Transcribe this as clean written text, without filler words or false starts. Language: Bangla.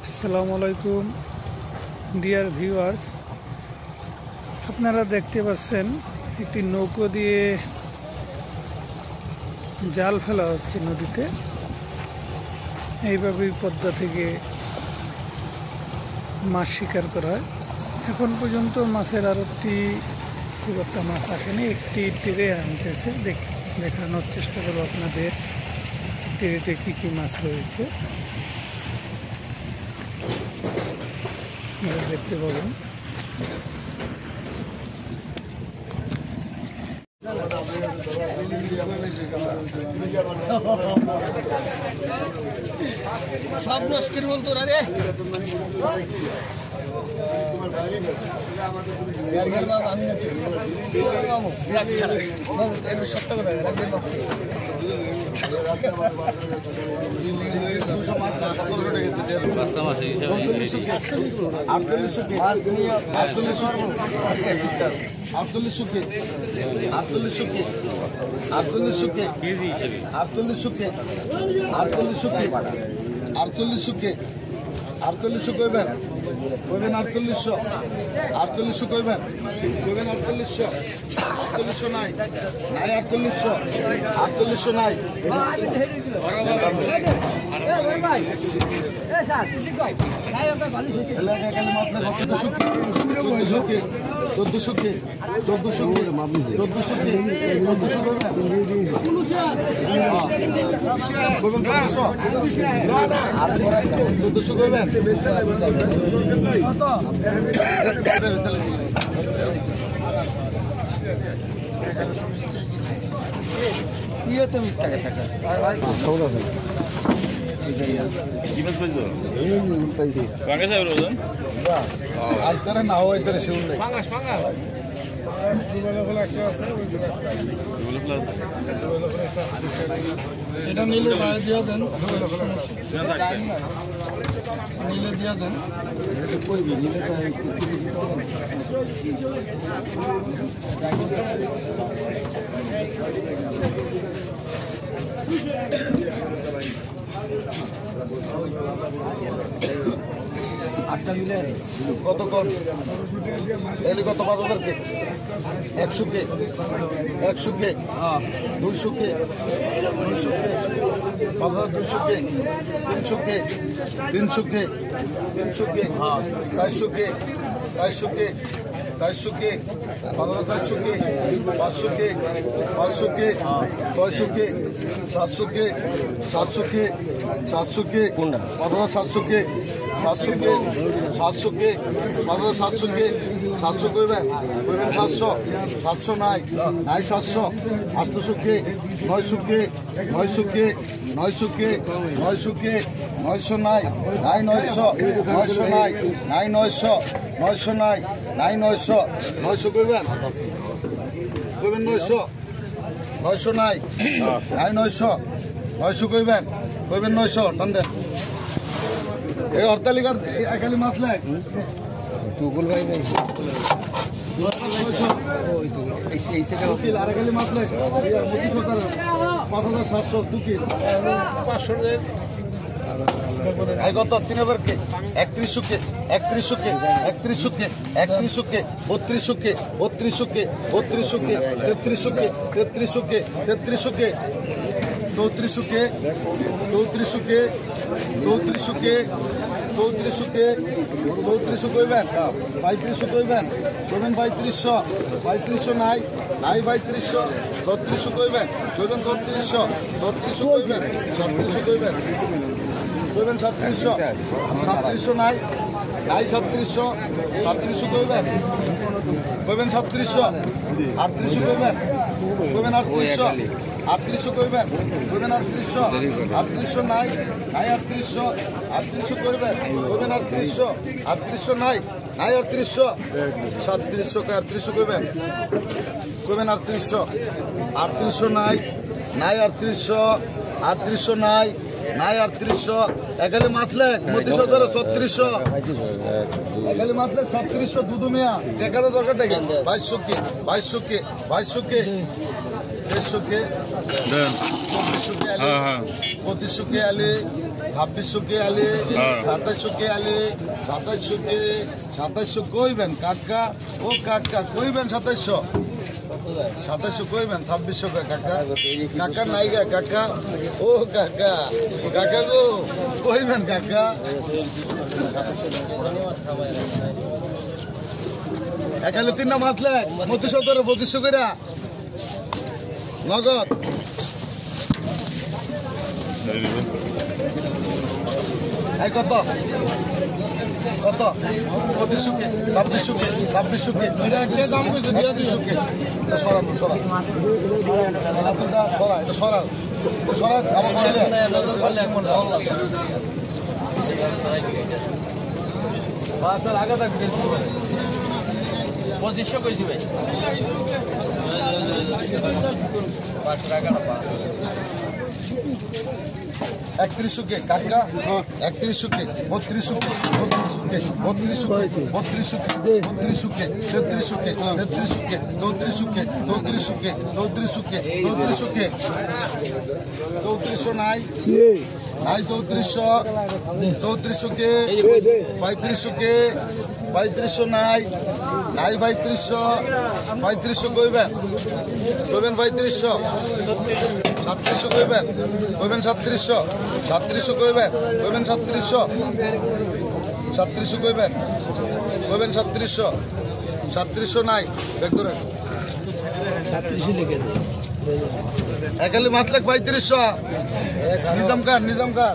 আসসালামু আলাইকুম ডিয়ার ভিউয়ার্স, আপনারা দেখতে পাচ্ছেন একটি নৌকো দিয়ে জাল ফেলা হচ্ছে নদীতে। এইভাবেই পদ্মা থেকে মাছ শিকার করা হয়। এখন পর্যন্ত মাছের আড়তটি খুব একটা মাছ আসেনি, একটি তীরে আনতেছে। দেখানোর চেষ্টা করবো আপনাদের তীরেতে কী কী মাছ রয়েছে, দেখতে পাবেন। সব নষ্টের বলতো রে সত্য কথা আটচল্লিশশো কইবেন 4800 কইবেন 4800 নাই 4800 নাই না হয় শিউন নাই এটা নিলে দিয়া দেন, নিলে দিয়া দেন। কত কম এলি কত 5000 কে 100 কে 200 কে 5200 কে 300 কে 400 কে 500 কে 400 কে 500 কে 500 কে 600 কে 700 কে 600 কে 700 কে 700 কে 700 কে 700 কে 700 কে 700 কে 700 কইবেন 700 নাই 700 800 কে 900 কে 900 কে 900 কে 900 নাই 900 নাই 900 নাই 900 কইবেন 900 নাই 900 কইবেন 900 টান দেন। এই হরতালিকার একালি মাছ লাগ তুগুল ভাই ভাই আরেকালি মাছ লাগ 5700 2 500 কত 3000 কে 3100 কে 3100 কে 3100 কে 3100 কে 3200 কে 3200 কে 3200 কে 3300 কে 3300 কে 3300 কে 3400 কে 3400 কে 3400 কে 3400 কে 3400 কইবেন 3500 কইবেন 3500 নাই 3500 3600 কইবেন 3600 কইবেন 3600 কইবেন 3700 নাই 3700 কইবেন 3700 3800 কইবেন 3800 কইবেন 3800 নাই 3800 কইবেন 3800 নাই 3800 3700 কইবেন 3800 নাই 3800 নাই 3800 একালি মাছলে 3600 একালি মাছলে 3600 দুধু মিয়া টাকাটা দরকার টাকা 2200 কে 2200 কে 150 কে দেন 2500 কে আলি 2500 কে আলি 2600 কে আলে 2700 কে আলে 2700 কইবেন কাকা ও কাকা কইবেন 2700 কইবেন 2600 কে কাকা কাকা নাই গা কাকা ও কাকা কাকা গো কইবেন কাকা একালে 3 না মাছলে 2500 করে নগদ এই কত 2500 কে 2600 কে এটা কে দাম কইছে 2500 কে সরা আমার বলে বাসার আগা থাকবে 2500 কইছি ভাই 5 টাকাটা পাস 3100 কে কাকা 3100 কে 3200 কে 3200 কে 3200 কে 3300 কে 3300 কে 3400 কে 3400 কে 3400 নাই নাই 3400 কে 3500 কে 3500 নাই নাই 3500 কইবেন 3500 3700 কইবেন 3700 কইবেন 3700 কইবেন 3700 নাই দেখ ধরে 37 লিখে দে একালি মাছ লাখ 3500 নিজাম কার